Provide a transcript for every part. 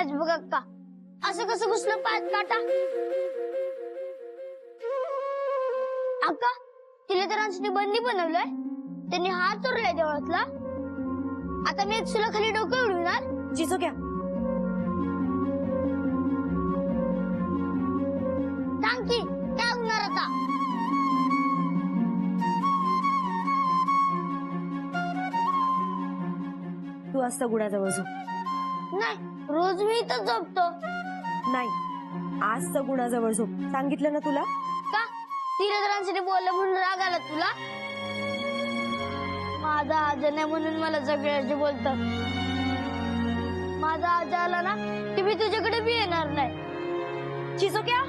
Match बघ अक्का, असं कसं घुसलं पायात काटा? अक्का, शिलेदारांसाठी बंदी बनवलंय, त्यांनी हात चोरलाय देवळातला. आता मी तुला खाली डोकं उडविणार. जिजो क्या सांग की काय होणार आता? तू आज सगुणाजवळ झोप. नाही, रोज मी इथंच झोपतो. नाही, आज सगुणाजवळ झोप. सांगितलं ना तुला. का शिलेदारांसाठी बोललं म्हणून राग आला तुला? माझा आजा नाही म्हणून मला सगळ्याशी बोलतात. माझा आजा आला ना की मी तुझ्याकडे बी येणार नाही. जिजो क्या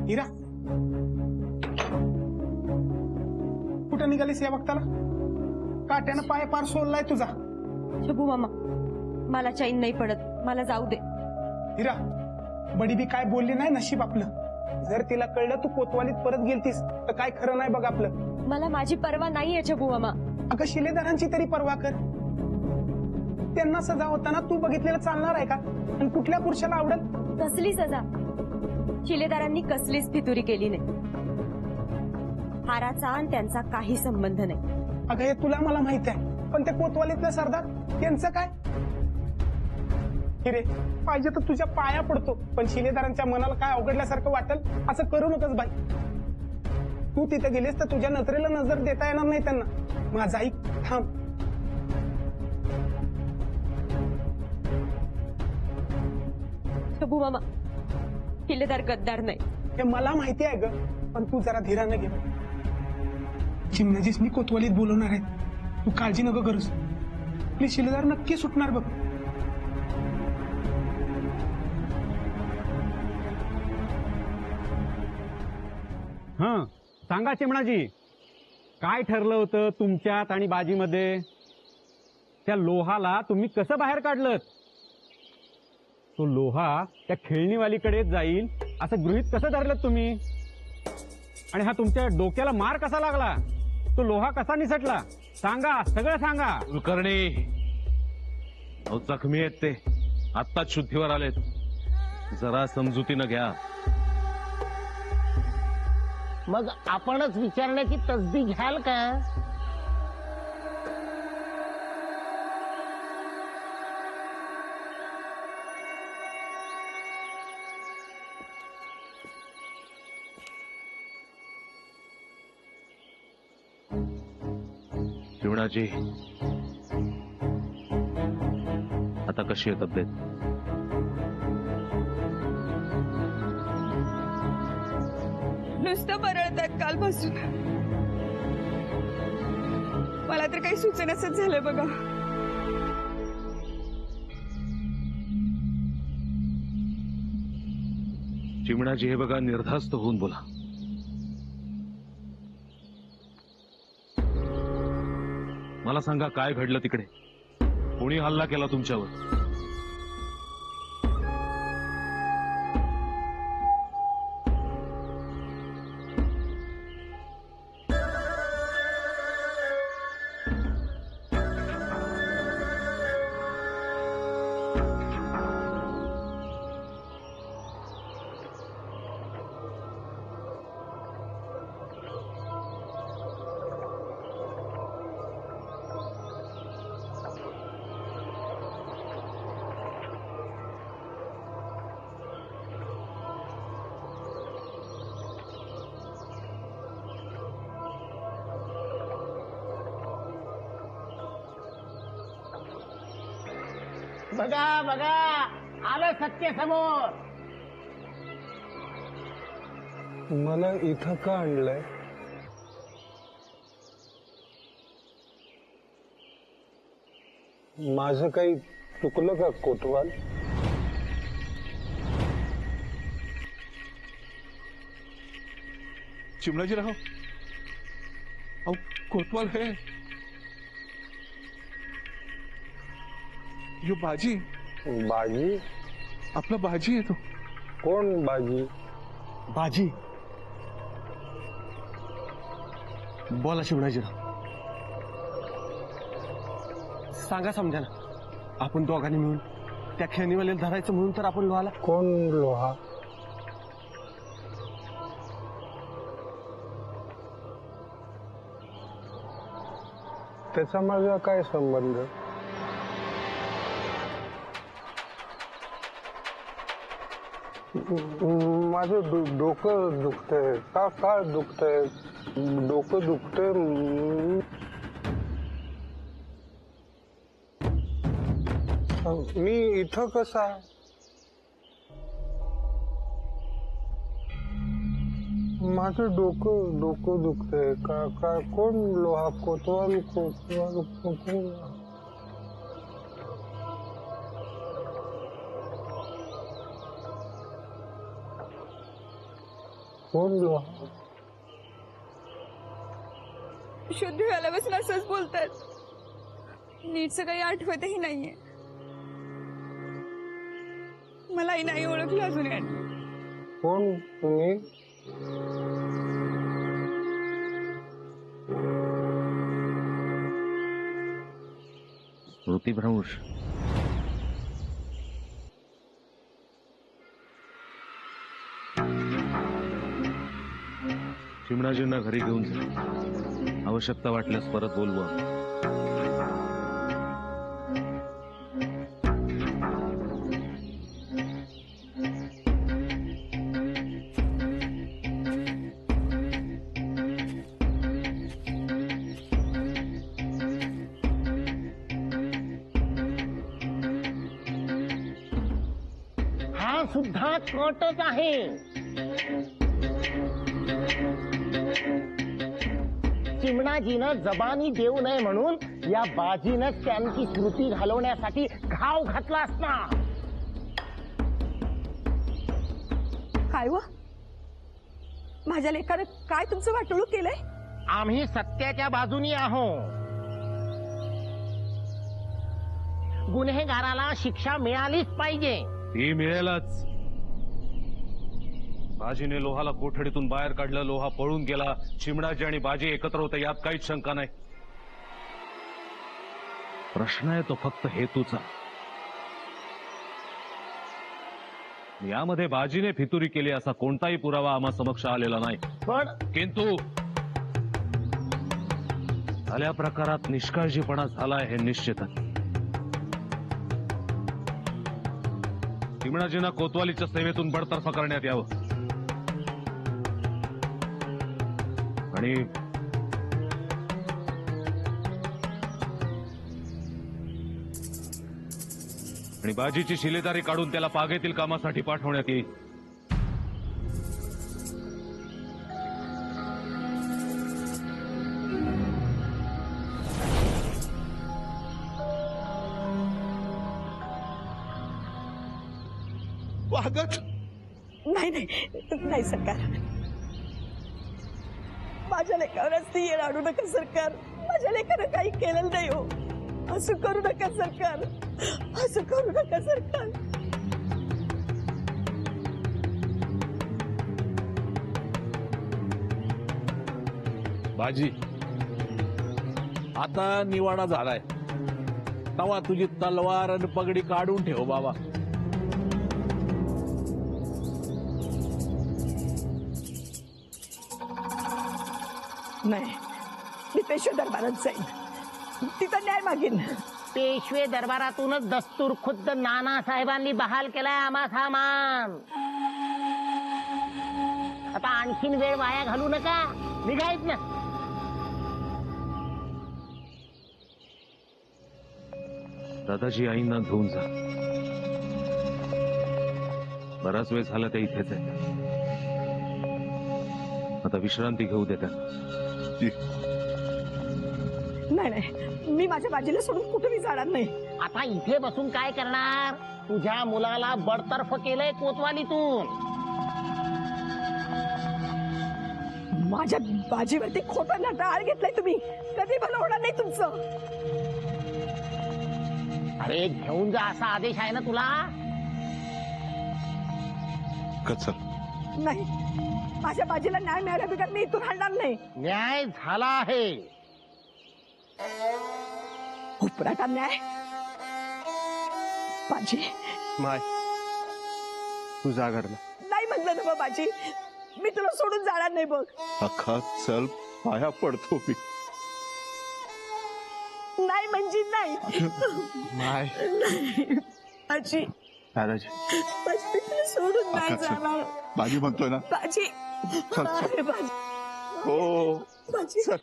हिरा, कुठं निघालीस या वक्ताला? काट्यानं पाय पार सोललाय तुझा. शंभू मामा, मला चैन नाही पडत, मला जाऊ दे. हिरा, बडी बी काय बोलली नाही, नशीब आपलं. जर तिला कळलं तू कोतवालीत परत गेलतीस तर काय खरं नाही बघ आपलं. मला माझी पर्वा नाहीये शंभू मामा. अगं शिलेदारांची तरी पर्वा कर. त्यांना सजा होताना तू बघितलेलं चालणार आहे का? आणि कुठल्या पुरुषाला आवडत? कसली सजा? शिलेदारांनी कसलीच फितुरी केली नाही. हाराचा आणि त्यांचा काही संबंध नाही. अगं हे तुला मला माहित आहे, पण त्या कोतवालीतलं सरदार त्यांचं काय? हिरे, पाहिजे तर तुझ्या पाया पडतो, पण शिलेदारांच्या मनाला काय अवघडल्यासारखं वाटेल असं करू नकोस बाई. तू तिथे गेलीस तर तुझ्या नजरेला नजर देता येणार नाही त्यांना. माझा ऐक, थांब. शंभू मामा, शिलेदार गद्दार नाही. हे मला माहिती आहे ग, पण तू जरा धीरानं घे. चिमणाजीसनी कोतवालीत बोलवणार आहेत, तू काळजी नको करूस. प्लीज, शिलेदार नक्की सुटणार बघ. हं, सांगा चिमणाजी, काय ठरलं होतं तुमच्यात आणि बाजीमध्ये? त्या लोहाला तुम्ही कसं बाहेर काढलं? तो लोहा त्या खेळणीवालीकडे जाईल असं गृहीत कसं धरलं तुम्ही? आणि हा तुमच्या डोक्याला मार कसा लागला? तो लोहा कसा निसटला? सांगा, सगळं सांगा. कुलकर्णी, अहो जखमी आहेत ते, आत्ताच शुद्धीवर आलेत. जरा समजुतीनं घ्या. मग आपणच विचारण्याची तसदी घ्याल का? चिमणाजी, आता कशी आहे तब्येत? नुसतं बरळतात कालपासून. मला तर काही सुचेनासच झालंय बघा. चिमणाजी, हे बघा, निर्धास्त होऊन बोला. मला सांगा, काय घडलं तिकडे? कोणी हल्ला केला तुमच्यावर? बघा बघा, आलं सत्य समोर. मला इथं का आणलंय? माझं काही चुकलं का कोतवाल? चिमणाजीराव अहो कोतवाल है यो बाजी बाजी? आपला बाजी आहे तो. कोण बाजी? बाजी बोला शिवणाजीराव, सांगा समजाना. आपण दोघांनी मिळून त्या खेळणीवाल्याला धरायचं म्हणून तर आपण लोहाला. कोण लोहा? त्याचा माझा काय संबंध? माझं डोकं दुखतंय. का दुखतंय? डोकं दुखतंय. मी इथं कसा? माझं डोकं दुखतंय. का कोण लोहा? कोतवाल? कोण लोहा? शुद्ध झाल्यापासून असंच बोलतात. नीटचं काही आठवतही नाहीये. मलाही नाही ओळखलं अजून यांनी. कोण तुम्ही? स्मृतिभ्रंश. चिमणाजींना घरी घेऊन जा. आवश्यकता वाटल्यास परत बोलवा. हा सुद्धा कटच आहे. चिमणाजीनं जबानी देऊ नये म्हणून या बाजीनं त्यांची स्मृती घालवण्यासाठी घाव घातला असणार. काय व माझ्या लेकानं काय तुमचं वाटोळं केलंय? आम्ही सत्याच्या बाजूनी आहोत. गुन्हेगाराला शिक्षा मिळालीच पाहिजे. ती मिळेलच. बाजीने लोहाला कोठडीतून बाहेर काढलं. लोहा पळून गेला. चिमणाजी आणि बाजी एकत्र होते यात काहीच शंका नाही. प्रश्न आहे तो फक्त हेतूचा. यामध्ये बाजीने फितुरी केली असा कोणताही पुरावा आम्हा समक्ष आलेला नाही. पण किंतु झाल्या प्रकारात निष्काळजीपणा झालाय हे निश्चित आहे. चिमणाजींना कोतवालीच्या सेवेतून बडतर्फ करण्यात यावं आणि बाजीची शिलेदारी काढून त्याला पागेतील कामासाठी पाठवण्यात येईल. वागत नाही नाही नाही सरकार. माझ्या लेकावरच ती येळ आणू नका सरकार. माझ्या लेकानं काही केलेलं नाही हो. असं करू नका सरकार. असं करू नका सरकार. बाजी आता निवाडा झालाय. तवा तुझी तलवार आणि पगडी काढून ठेव बाबा. नाही मी पेशवे दरबारात जाईन. तिथं न्याय मागेन. पेशवे दरबारातूनच दस्तूर खुद्द नानासाहेबांनी बहाल केलाय आम्हा सामान. आता आणखीन वेळ वाया घालू नका. निघायच ना. दादाजी आईंना घेऊन जा. बराच वेळ झाला ते इथेच आहे. आता विश्रांती घेऊ देता. नाही नाही मी माझ्या बाजीला सोडून कुठेही जाणार नाही. आता इथे बसून काय करणार? तुझ्या मुलाला बडतर्फ केलंय कोतवालीतून. माझ्या बाजीवरती खोटा नाटा आळ घेतलाय तुम्ही. कधी भलं होणार नाही तुमचं. अरे घेऊन जा असा आदेश आहे ना तुला. चल. नाही, माझ्या बाजीला न्याय मिळाल्याबिगर मी इथून हलणार नाही. न्याय झाला आहे. उपराटा न्याय. बाजी माय तू जा घरला. नाही म्हणलं ना बा बाजी, मी तुला सोडून जाणार नाही बघ. अख्खा चल, पाया पडतो मी. नाही म्हणजे नाही. माय नाही. बाजी दादाजी बाजी, मी तुला सोडून नाही अक्का, चल. जाणार. बाजी म्हणतोय ना. बाजी चल. अरे बाजी. हो बाजी चल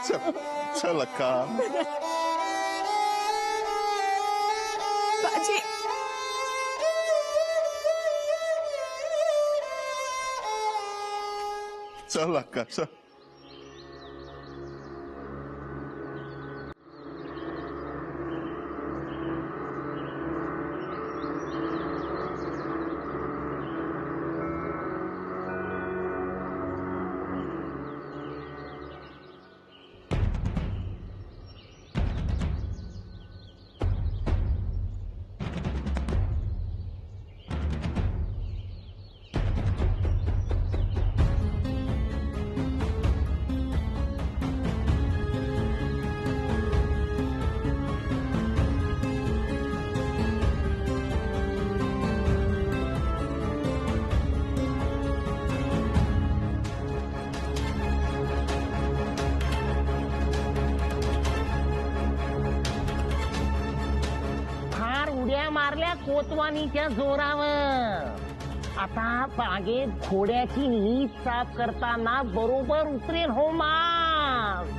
चल चल अक्का. बाजी. चल अक्का चल. मारल्या कोतवानीच्या जोरावर. आता बागेत घोड्याची नीट साफ करताना बरोबर उतरेल हो मार.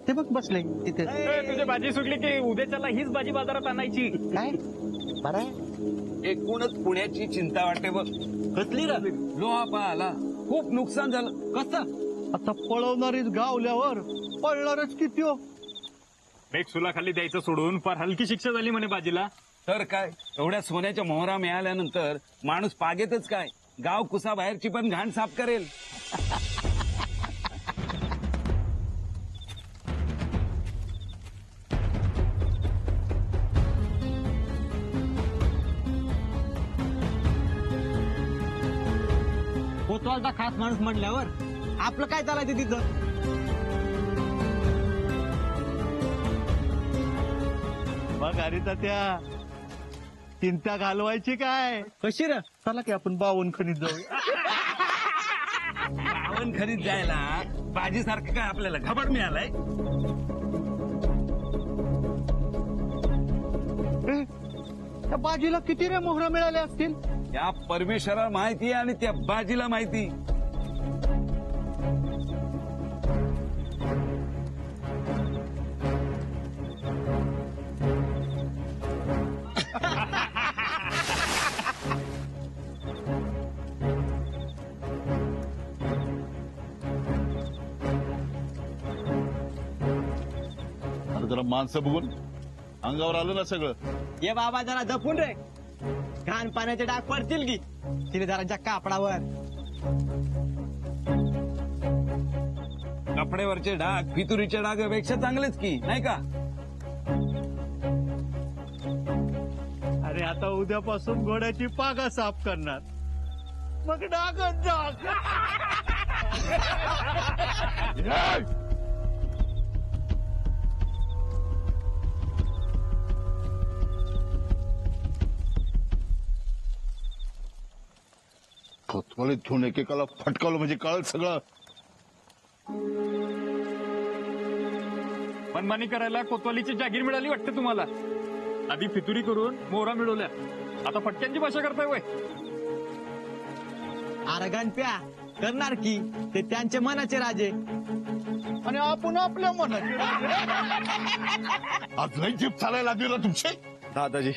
ते बघ बसले तिथे. तुझी भाजी सुटली की उद्याच्याला हीच भाजी बाजारात आणायची. काय बरं एकूणच पुण्याची चिंता वाटते बघ. कसली रे? लोहा पाहाला खूप नुकसान झालं. कसं? आता पळवणारीच गावल्यावर पळणारच किती हो. एक सुलाखाली द्यायचं सोडून फार हलकी शिक्षा झाली म्हणे बाजीला. तर काय, एवढ्या सोन्याच्या मोहरा मिळाल्यानंतर माणूस पागेतच काय, गाव कुसा बाहेरची पण घाण साफ करेल. कोतवालचा खास माणूस म्हणल्यावर आपलं काय चालायचं तिथं. मग अरे त्या चिंता घालवायची काय. कशी रे. चला की आपण बावनखणीत जाऊ. बावनखणीत जायला बाजी सारखं काय आपल्याला घाबड मिळालाय. त्या बाजीला किती रे मोहरा मिळाले असतील. त्या परमेश्वराला माहिती आणि त्या बाजीला माहिती. जरा माणसं बघून अंगावर आलं ना सगळं. ये बाबा जरा जपून रे. घाण पाण्याचे डाग पडतील की तिने जरा कापडावर. कपड्यावरचे डाग फितुरीच्या डागापेक्षा चांगलेच की, नाही का? अरे आता उद्यापासून घोड्याची पागा साफ करणार. मग डागच डाग. कोतवालीत घेऊन एकेकाला फटकावलं म्हणजे कळलं सगळं. मनमानी करायला कोतवालीची जागीर मिळाली वाटतं तुम्हाला. आधी फितुरी करून मोहरा मिळवल्या, आता फटक्यांची भाषा करताय वय. आरगणप्या करणार की ते त्यांचे मनाचे राजे आणि आपण आपल्या मनाचे. आज लई जीप चालायला लागली ना तुमचे. दादाजी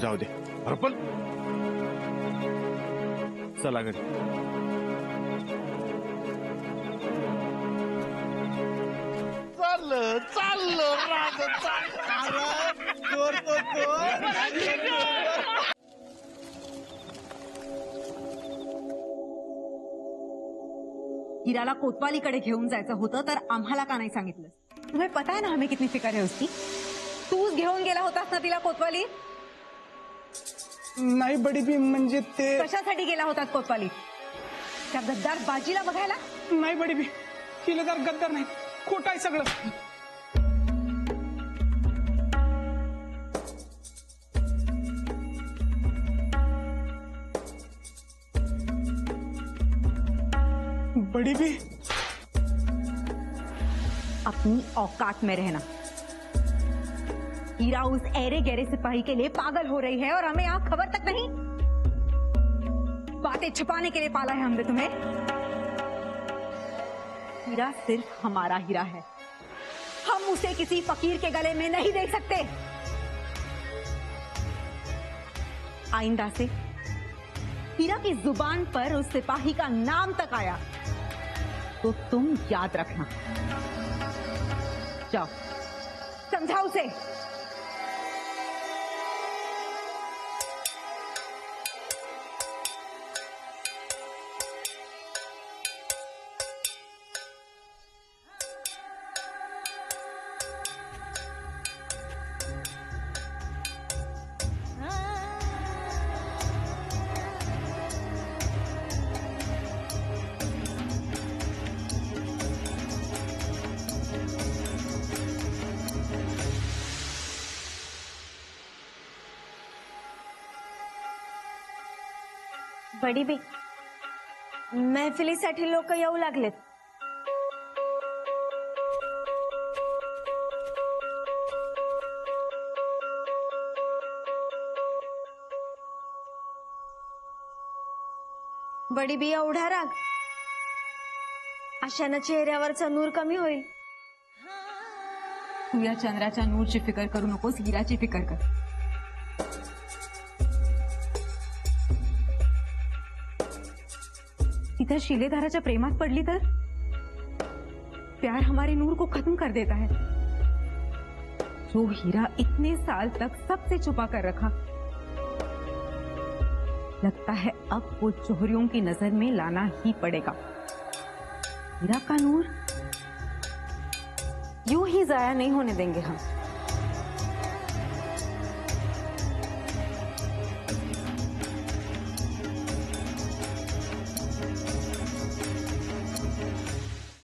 जाऊ दे. अरे पण चला घरी. चाललं चाललं राज हिराला कोतवालीकडे घेऊन जायचं होतं तर आम्हाला का नाही सांगितलं? तुम्हें पता है ना हमें कितनी फिक्र है उसकी. तूच घेऊन गेला होतास ना तिला कोतवाली. नाही बडी बी, म्हणजे ते कशासाठी गेला होतास कोतवाली? त्या गद्दार बाजीला बघायला? नाही बडी बी, शिलेदार गद्दार नाही, खोट आहे सगळं. बड़ी भी अपनी औकात में रहना. हीरा उस ऐरे गहरे सिपाही के लिए पागल हो रही है और हमें यहाँ खबर तक नहीं. बातें छुपाने के लिए पाला है हमने तुम्हें. हीरा सिर्फ हमारा हीरा है. हम उसे किसी फकीर के गले में नहीं दे सकते. आइंदा से हीरा की जुबान पर उस सिपाही का नाम तक आया तो तुम याद रखना. जाओ समझाओ उसे. बडी बी, महफिलीसाठी लोक येऊ लागलेत. बडी बी, एवढा राग? अशानं चेहऱ्यावरचा नूर कमी होईल. तू या चंद्राच्या नूरची फिकर करू नकोस, हिराची फिकर कर. इधर शिलेधाराच्या प्रेमात पडली तर प्यार हमारे नूर को खत्म कर देता है. जो हीरा इतने साल तक सबसे छुपा कर रखा, लगता है अब वो जोहरियों की नजर में लाना ही पड़ेगा. हीरा का नूर यूं ही जाया नहीं होने देंगे हम.